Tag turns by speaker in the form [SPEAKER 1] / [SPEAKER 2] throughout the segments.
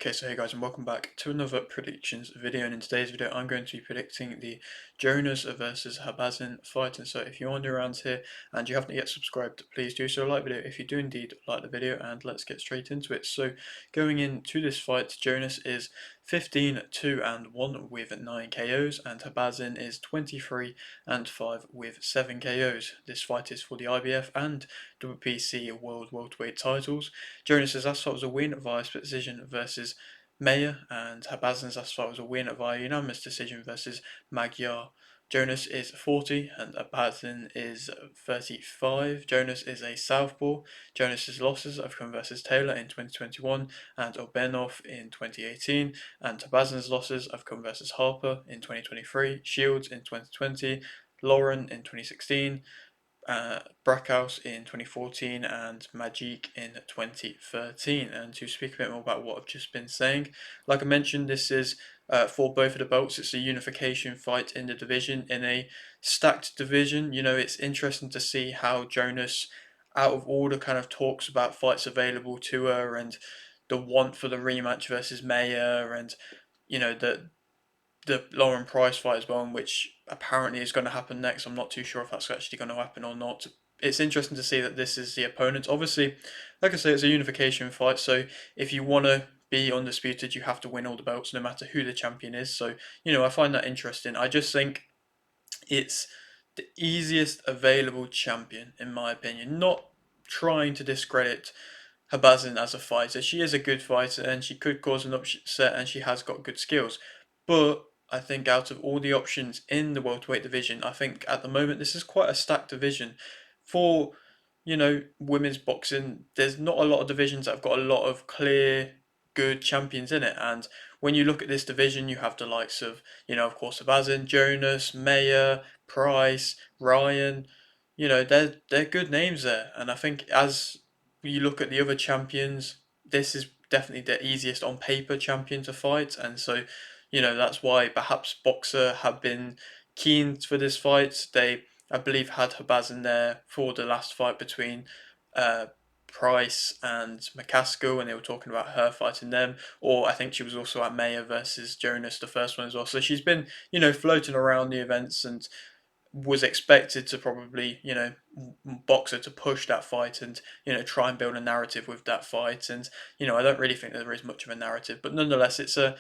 [SPEAKER 1] Okay, so hey guys, and welcome back to another predictions video. And in today's video, I'm going to be predicting the Jonas versus Habazin fight. And so, if you're new around here and you haven't yet subscribed, please do so. Like the video if you do indeed like the video, and let's get straight into it. So, going into this fight, Jonas is 15-2-1 with 9 KOs, and Habazin is 23-5 with 7 KOs. This fight is for the IBF and WBC World Welterweight titles. Jonas's last fight was a win via split decision versus Mayer, and Habazin's last fight was a win via unanimous decision versus Magyar. Jonas is 40 and Habazin is 35. Jonas is a southpaw. Jonas's losses have come versus Taylor in 2021 and Obenov in 2018, and Habazin's losses have come versus Harper in 2023, Shields in 2020, Lauren in 2016, Brackhouse in 2014 and Magic in 2013. And to speak a bit more about what I've just been saying, like I mentioned, this is for both of the belts. It's a unification fight in the division, in a stacked division. You know, it's interesting to see how Jonas, out of order, kind of talks about fights available to her and the want for the rematch versus Mayer, and you know the Lauren Price fight as well, which apparently is going to happen next. I'm not too sure if that's actually going to happen or not. It's interesting to see that this is the opponent. Obviously, like I say, it's a unification fight, so if you want to be undisputed, you have to win all the belts, no matter who the champion is. So, you know, I find that interesting. I just think it's the easiest available champion, in my opinion. Not trying to discredit Habazin as a fighter. She is a good fighter and she could cause an upset and she has got good skills. But I think out of all the options in the welterweight division, I think at the moment this is quite a stacked division. For, you know, women's boxing, there's not a lot of divisions that have got a lot of clear, good champions in it. And when you look at this division, you have the likes of, you know, of course, Habazin, Jonas, Mayer, Price, Ryan. You know, they're good names there. And I think as you look at the other champions, this is definitely the easiest on paper champion to fight, and so you know that's why perhaps Boxer have been keen for this fight. They, I believe, had Habazin there for the last fight between uh, Price and McCaskill, and they were talking about her fighting them. Or I think she was also at Mayer versus Jonas, the first one as well. So she's been, you know, floating around the events and was expected to probably, you know, Boxer to push that fight and, you know, try and build a narrative with that fight. And, you know, I don't really think there is much of a narrative, but nonetheless, it's a,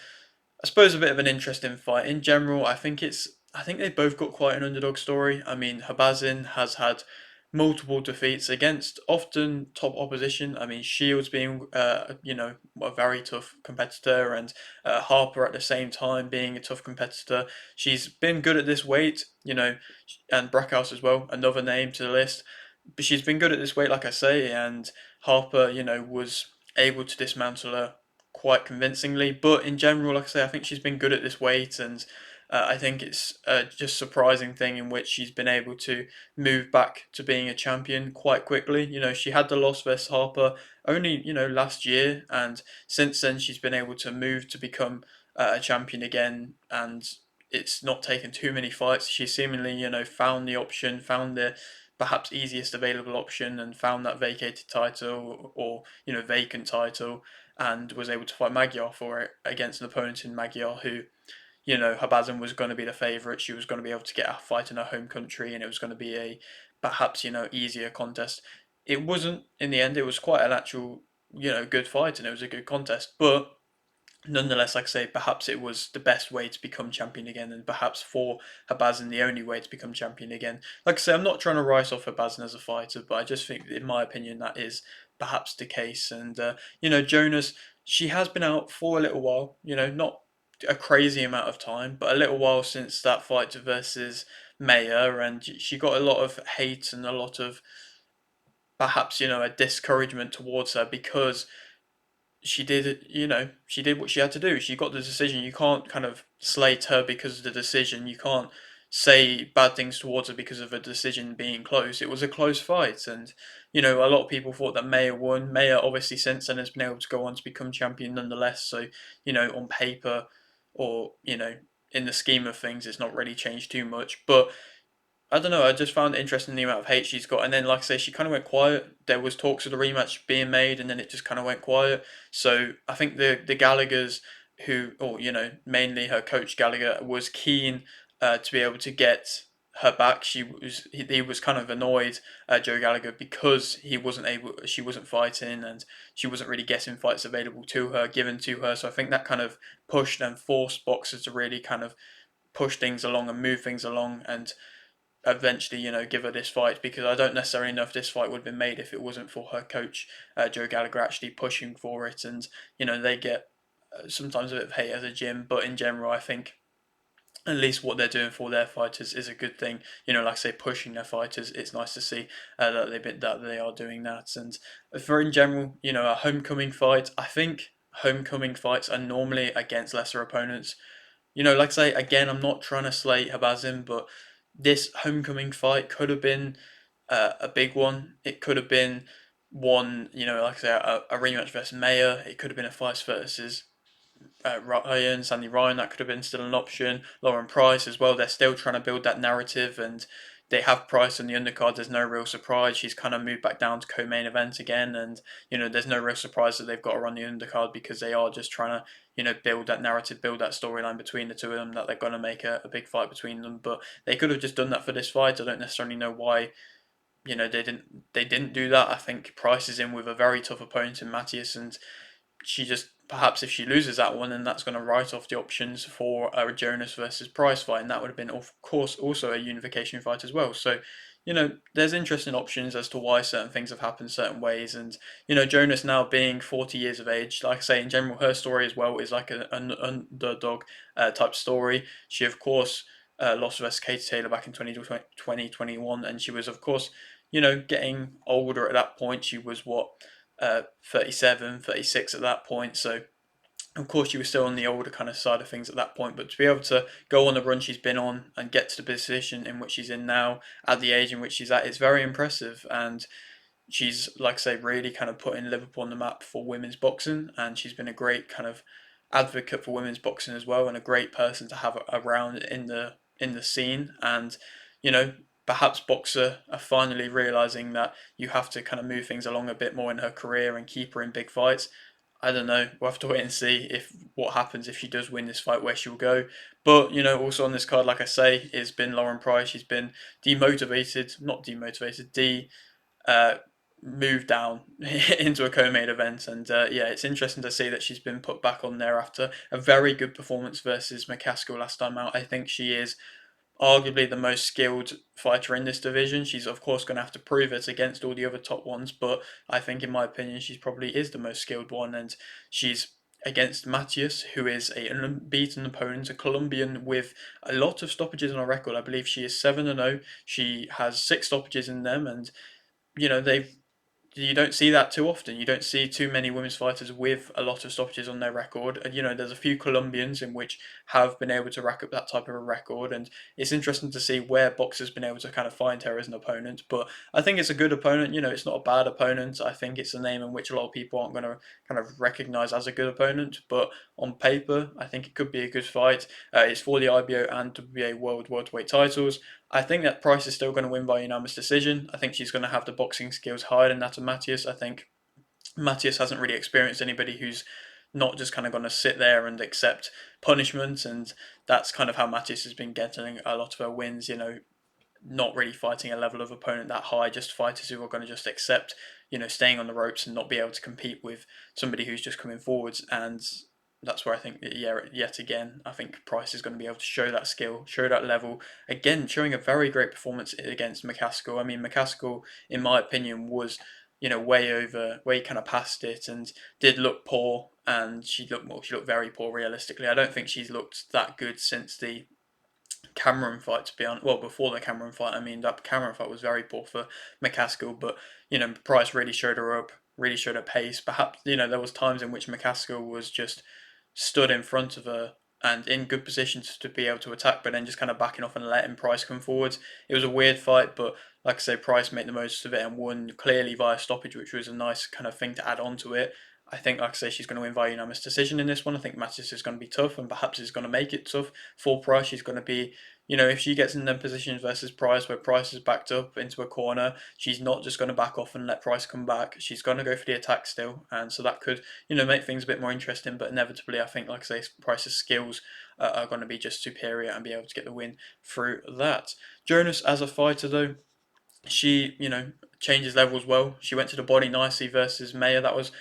[SPEAKER 1] I suppose, a bit of an interesting fight. In general, I think they both got quite an underdog story. I mean, Habazin has had multiple defeats against often top opposition. I mean, Shields being, you know, a very tough competitor, and Harper at the same time being a tough competitor. She's been good at this weight, you know, and Brackhouse as well, another name to the list. But she's been good at this weight, like I say, and Harper, you know, was able to dismantle her quite convincingly. But in general, like I say, I think she's been good at this weight, and I think it's just surprising thing in which she's been able to move back to being a champion quite quickly. You know, she had the loss versus Harper only, you know, last year, and since then she's been able to move to become a champion again, and it's not taken too many fights. She seemingly, you know, found the option, found the perhaps easiest available option, and found that vacated title, or you know, vacant title, and was able to fight Magyar for it against an opponent in Magyar who, you know, Habazin was going to be the favourite. She was going to be able to get a fight in her home country, and it was going to be a perhaps, you know, easier contest. It wasn't in the end. It was quite an actual, you know, good fight, and it was a good contest. But nonetheless, like I say, perhaps it was the best way to become champion again, and perhaps for Habazin the only way to become champion again. Like I say, I'm not trying to write off Habazin as a fighter, but I just think, in my opinion, that is perhaps the case. And you know, Jonas, she has been out for a little while. You know, not a crazy amount of time, but a little while since that fight versus Mayer, and she got a lot of hate and a lot of perhaps, you know, a discouragement towards her because she did, you know, she did what she had to do. She got the decision. You can't kind of slate her because of the decision. You can't say bad things towards her because of a decision being close. It was a close fight, and you know, a lot of people thought that Mayer won. Mayer obviously since then has been able to go on to become champion nonetheless. So you know, on paper, or you know, in the scheme of things, it's not really changed too much. But I don't know. I just found it interesting the amount of hate she's got, and then like I say, she kind of went quiet. There was talks of the rematch being made, and then it just kind of went quiet. So I think the Gallagher's, who, or mainly her coach Gallagher, was keen to be able to get her back. He was kind of annoyed Joe Gallagher because she wasn't fighting, and she wasn't really getting fights available to her, given to her. So I think that kind of pushed and forced boxers to really kind of push things along and move things along and eventually, give her this fight, because I don't necessarily know if this fight would have been made if it wasn't for her coach, Joe Gallagher, actually pushing for it. And, they get sometimes a bit of hate as a gym, but in general, I think at least what they're doing for their fighters is a good thing. Like I say, pushing their fighters. It's nice to see that they are doing that. And for in general, a homecoming fight, I think homecoming fights are normally against lesser opponents. Like I say, again, I'm not trying to slate Habazin, but this homecoming fight could have been a big one. It could have been one, like I say, a rematch versus Mayer. It could have been a fight versus Ryan, Sandy Ryan. That could have been still an option. Lauren Price as well. They're still trying to build that narrative, and they have Price on the undercard. There's no real surprise. She's kind of moved back down to co-main event again, and there's no real surprise that they've got her on the undercard, because they are just trying to build that narrative, build that storyline between the two of them, that they're going to make a big fight between them. But they could have just done that for this fight. I don't necessarily know why they didn't do that. I think Price is in with a very tough opponent in Matthias, and she just, perhaps if she loses that one, then that's going to write off the options for a Jonas versus Price fight, and that would have been, of course, also a unification fight as well. So, there's interesting options as to why certain things have happened certain ways, and Jonas now being 40 years of age, like I say, in general, her story as well is like an underdog type story. She, of course, lost versus Katie Taylor back in 2021, and she was, of course, getting older at that point. She was what, 37, 36 at that point. So, of course, she was still on the older kind of side of things at that point. But to be able to go on the run she's been on and get to the position in which she's in now, at the age in which she's at, is very impressive. And she's, like I say, really kind of putting Liverpool on the map for women's boxing. And she's been a great kind of advocate for women's boxing as well, and a great person to have around in the scene. And you know, perhaps Boxer are finally realizing that you have to kind of move things along a bit more in her career and keep her in big fights. I don't know. We'll have to wait and see if what happens if she does win this fight, where she will go. But also on this card, like I say, has been Lauren Price. She's been demotivated, not demotivated, uh, moved down into a co-main event, and yeah, it's interesting to see that she's been put back on there after a very good performance versus McCaskill last time out. I think she is arguably the most skilled fighter in this division. She's of course going to have to prove it against all the other top ones, but I think, in my opinion, she probably is the most skilled one, and she's against Matthias, who is an unbeaten opponent, a Colombian with a lot of stoppages on her record. I believe she is 7-0. She has 6 stoppages in them, and they've you don't see that too often. You don't see too many women's fighters with a lot of stoppages on their record. And, there's a few Colombians in which have been able to rack up that type of a record. And it's interesting to see where boxers been able to kind of find her as an opponent. But I think it's a good opponent. It's not a bad opponent. I think it's a name in which a lot of people aren't going to kind of recognize as a good opponent. But on paper, I think it could be a good fight. It's for the IBO and WBA World Welterweight titles. I think that Price is still going to win by unanimous decision. I think she's going to have the boxing skills higher than that of Matthias. I think Matthias hasn't really experienced anybody who's not just kind of going to sit there and accept punishment, and that's kind of how Matthias has been getting a lot of her wins. Not really fighting a level of opponent that high, just fighters who are going to just accept, staying on the ropes and not be able to compete with somebody who's just coming forwards. And that's where I think, yeah, yet again, I think Price is going to be able to show that skill, show that level. Again, showing a very great performance against McCaskill. I mean, McCaskill, in my opinion, was, way over, way kind of past it, and did look poor. And she looked very poor realistically. I don't think she's looked that good since the Cameron fight, to be honest. Well, before the Cameron fight, I mean, that Cameron fight was very poor for McCaskill, but Price really showed her up, really showed her pace. Perhaps there was times in which McCaskill was just stood in front of her and in good positions to be able to attack, but then just kind of backing off and letting Price come forwards. It was a weird fight, but like I say, Price made the most of it and won clearly via stoppage, which was a nice kind of thing to add on to it. I think, like I say, she's going to win via unanimous decision in this one. I think Mattis is going to be tough, and perhaps is going to make it tough for Price. She's going to be if she gets in them positions versus Price, where Price is backed up into a corner, she's not just going to back off and let Price come back. She's going to go for the attack still, and so that could, make things a bit more interesting. But inevitably, I think, like I say, Price's skills are going to be just superior and be able to get the win through that. Jonas, as a fighter, though, she, changes levels well. She went to the body nicely versus Maya. That was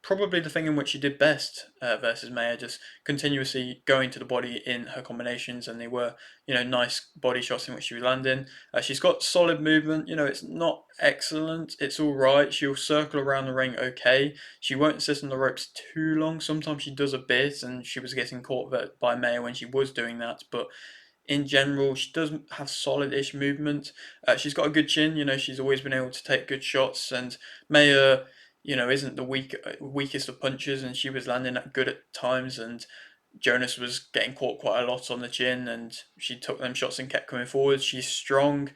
[SPEAKER 1] probably the thing in which she did best versus Maya, just continuously going to the body in her combinations, and they were, nice body shots in which she was landing. She's got solid movement. It's not excellent. It's all right. She'll circle around the ring okay. She won't sit on the ropes too long. Sometimes she does a bit, and she was getting caught by Maya when she was doing that, but in general, she does have solid-ish movement. She's got a good chin. She's always been able to take good shots. And Maya, isn't the weakest of punchers, and she was landing that good at times. And Jonas was getting caught quite a lot on the chin, and she took them shots and kept coming forward. She's strong.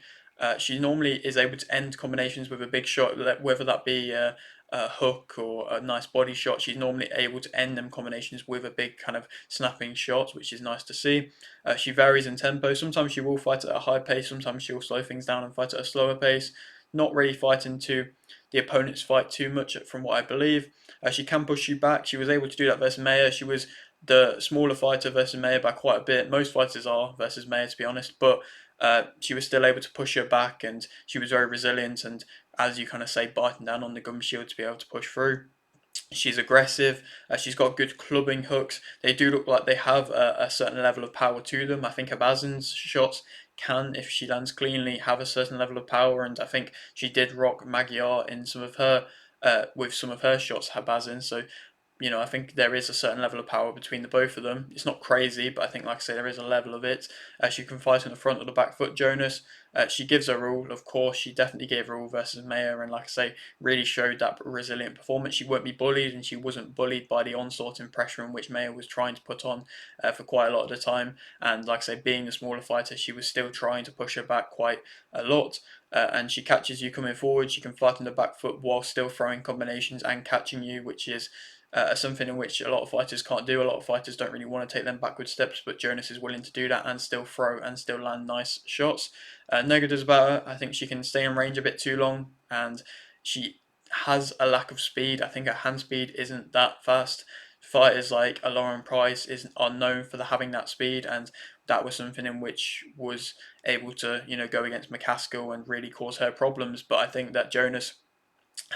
[SPEAKER 1] She normally is able to end combinations with a big shot, whether that be a hook or a nice body shot. She's normally able to end them combinations with a big kind of snapping shot, which is nice to see. She varies in tempo. Sometimes she will fight at a high pace, sometimes she'll slow things down and fight at a slower pace. Not really fighting to the opponent's fight too much, from what I believe. She can push you back. She was able to do that versus Maya. She was the smaller fighter versus Maya by quite a bit. Most fighters are versus Maya, to be honest, but she was still able to push her back, and she was very resilient and, as you kind of say, biting down on the gum shield to be able to push through. She's aggressive. She's got good clubbing hooks. They do look like they have a certain level of power to them. I think Habazin's shots can, if she lands cleanly, have a certain level of power, and I think she did rock Magyar in some of her with some of her shots, Habazin. So I think there is a certain level of power between the both of them. It's not crazy, but I think, like I say, there is a level of it. She can fight on the front or the back foot, Jonas. She gives her all, of course. She definitely gave her all versus Maya, and like I say, really showed that resilient performance. She won't be bullied, and she wasn't bullied by the onslaught and pressure in which Maya was trying to put on for quite a lot of the time. And like I say, being the smaller fighter, she was still trying to push her back quite a lot. And she catches you coming forward. She can fight on the back foot while still throwing combinations and catching you, which is something in which a lot of fighters can't do. A lot of fighters don't really want to take them backward steps, but Jonas is willing to do that and still throw and still land nice shots. Negatives about her, I think she can stay in range a bit too long, and she has a lack of speed. I think her hand speed isn't that fast. Fighters like a Lauren Price are known for having that speed, and that was something in which was able to go against McCaskill and really cause her problems. But I think that Jonas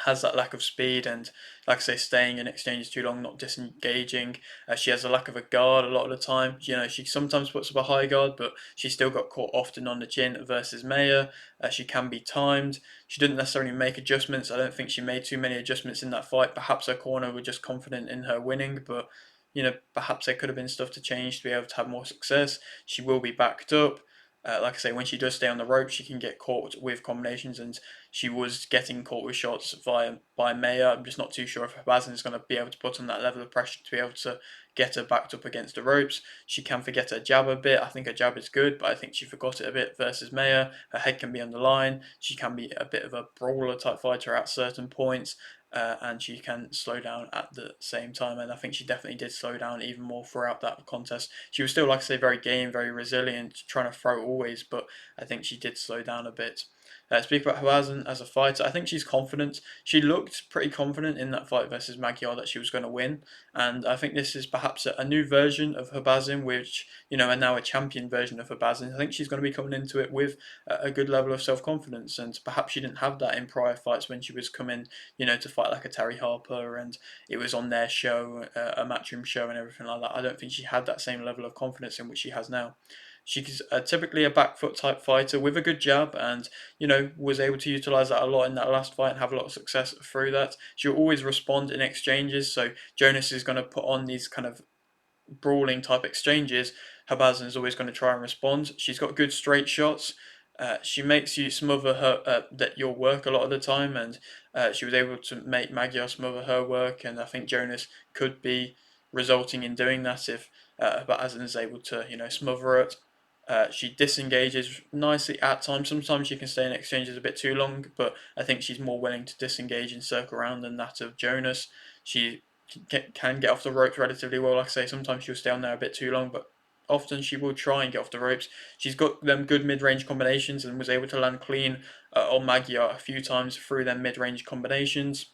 [SPEAKER 1] has that lack of speed and, like I say, staying in exchanges too long, not disengaging. She has a lack of a guard a lot of the time. She sometimes puts up a high guard, but she still got caught often on the chin versus Maya. She can be timed. She didn't necessarily make adjustments. I don't think she made too many adjustments in that fight. Perhaps her corner were just confident in her winning, but perhaps there could have been stuff to change to be able to have more success. She will be backed up. Like I say, when she does stay on the rope, she can get caught with combinations, and she was getting caught with shots by Maya. I'm just not too sure if Habazin is going to be able to put on that level of pressure to be able to get her backed up against the ropes. She can forget her jab a bit. I think her jab is good, but I think she forgot it a bit versus Maya. Her head can be on the line. She can be a bit of a brawler type fighter at certain points. And she can slow down at the same time, and I think she definitely did slow down even more throughout that contest. She was still, like I say, very game, very resilient, trying to throw always, but I think she did slow down a bit. Speak about Habazin as a fighter. I think she's confident. She looked pretty confident in that fight versus Magyar that she was going to win, and I think this is perhaps a new version of Habazin, which and now a champion version of Habazin. I think she's going to be coming into it with a good level of self confidence, and perhaps she didn't have that in prior fights when she was coming, to fight like a Terry Harper, and it was on their show, a Matchroom show, and everything like that. I don't think she had that same level of confidence in which she has now. She's typically a back foot type fighter with a good jab, and was able to utilize that a lot in that last fight and have a lot of success through that. She'll always respond in exchanges, so Jonas is going to put on these kind of brawling type exchanges. Habazin is always going to try and respond. She's got good straight shots. She makes you smother her that your work a lot of the time, and she was able to make Magyar smother her work. And I think Jonas could be resulting in doing that if Habazin is able to smother it. She disengages nicely at times. Sometimes she can stay in exchanges a bit too long, but I think she's more willing to disengage and circle around than that of Jonas. She can get off the ropes relatively well. Like I say, sometimes she'll stay on there a bit too long, but often she will try and get off the ropes. She's got them good mid-range combinations and was able to land clean on Magyar a few times through them mid-range combinations.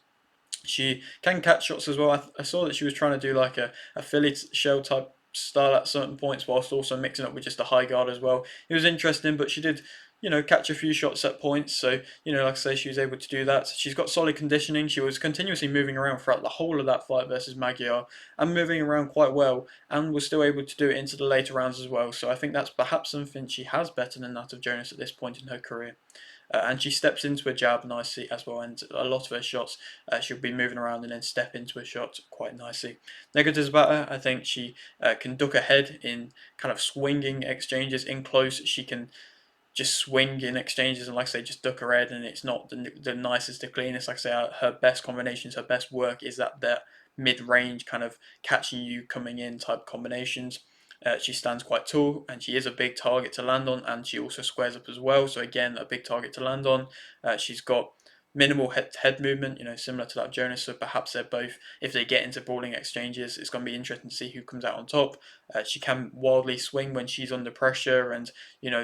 [SPEAKER 1] She can catch shots as well. I saw that she was trying to do like a Philly shell type style at certain points, whilst also mixing up with just a high guard as well. It was interesting, but she did, catch a few shots at points. So, like I say, she was able to do that. She's got solid conditioning. She was continuously moving around throughout the whole of that fight versus Magyar and moving around quite well, and was still able to do it into the later rounds as well. So I think that's perhaps something she has better than that of Jonas at this point in her career. And she steps into a jab nicely as well, and a lot of her shots she'll be moving around and then step into a shot quite nicely. Negatives about her, I think she can duck ahead in kind of swinging exchanges. In close, she can just swing in exchanges and, like I say, just duck her head, and it's not the nicest, the cleanest. Like I say, her best combinations, her best work is that mid-range kind of catching you coming in type combinations. She stands quite tall, and she is a big target to land on, and she also squares up as well. So again, a big target to land on. She's got minimal head movement, similar to that Jonas. So perhaps they're both, if they get into brawling exchanges, it's going to be interesting to see who comes out on top. She can wildly swing when she's under pressure, and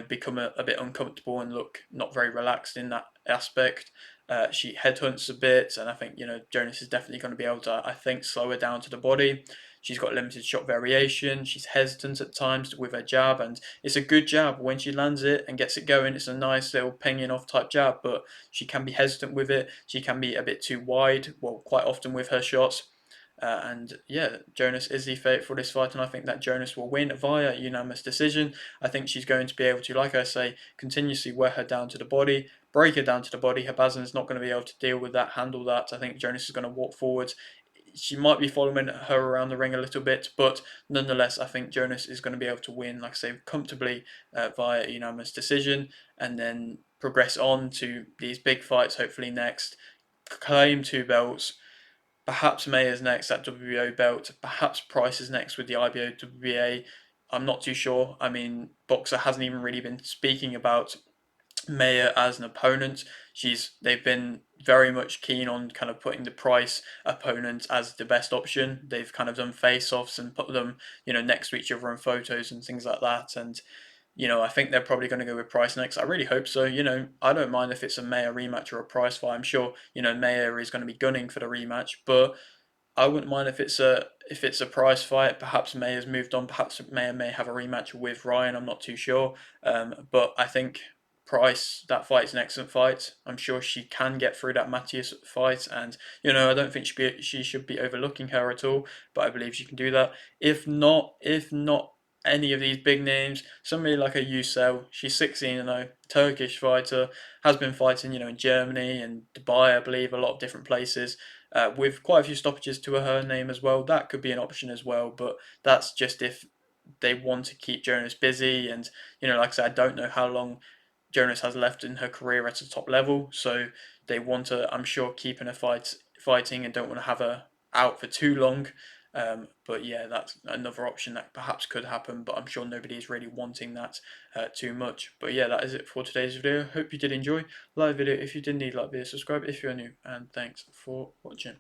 [SPEAKER 1] become a bit uncomfortable and look not very relaxed in that aspect. She headhunts a bit, and I think Jonas is definitely going to be able to, I think, slow her down to the body. She's got limited shot variation. She's hesitant at times with her jab, and it's a good jab. When she lands it and gets it going, it's a nice little pinging off type jab, but she can be hesitant with it. She can be a bit too wide, well, quite often with her shots. And yeah, Jonas is the favourite for this fight, and I think that Jonas will win via unanimous decision. I think she's going to be able to, like I say, continuously wear her down to the body, break her down to the body. Habazin is not going to be able to deal with that, handle that. I think Jonas is going to walk forwards. She might be following her around the ring a little bit, but nonetheless, I think Jonas is going to be able to win, like I say, comfortably via unanimous decision, and then progress on to these big fights, hopefully next. Claim 2 belts. Perhaps Mayer's next at WBO belt. Perhaps Price is next with the IBO WBA. I'm not too sure. I mean, Boxer hasn't even really been speaking about Mayer as an opponent. They've been very much keen on kind of putting the Price opponent as the best option. They've kind of done face-offs and put them, next to each other in photos and things like that. And I think they're probably going to go with Price next. I really hope so. I don't mind if it's a Mayer rematch or a Price fight. I'm sure, Mayer is going to be gunning for the rematch, but I wouldn't mind if it's a Price fight. Perhaps Mayer's moved on. Perhaps Mayer may have a rematch with Ryan. I'm not too sure. But I think Price, that fight's an excellent fight. I'm sure she can get through that Matthias fight, and I don't think she should be overlooking her at all. But I believe she can do that. If not any of these big names, somebody like a Yücel, she's 16-0, Turkish fighter, has been fighting, in Germany and Dubai, I believe, a lot of different places, with quite a few stoppages to her name as well. That could be an option as well, but that's just if they want to keep Jonas busy. And like I said, I don't know how long Jonas has left in her career at a top level, so they want to, I'm sure, keep her fighting and don't want to have her out for too long. But yeah, that's another option that perhaps could happen, but I'm sure nobody is really wanting that too much. But yeah, that is it for today's video. Hope you did enjoy. Like the video if you did need, like the video, subscribe if you're new, and thanks for watching.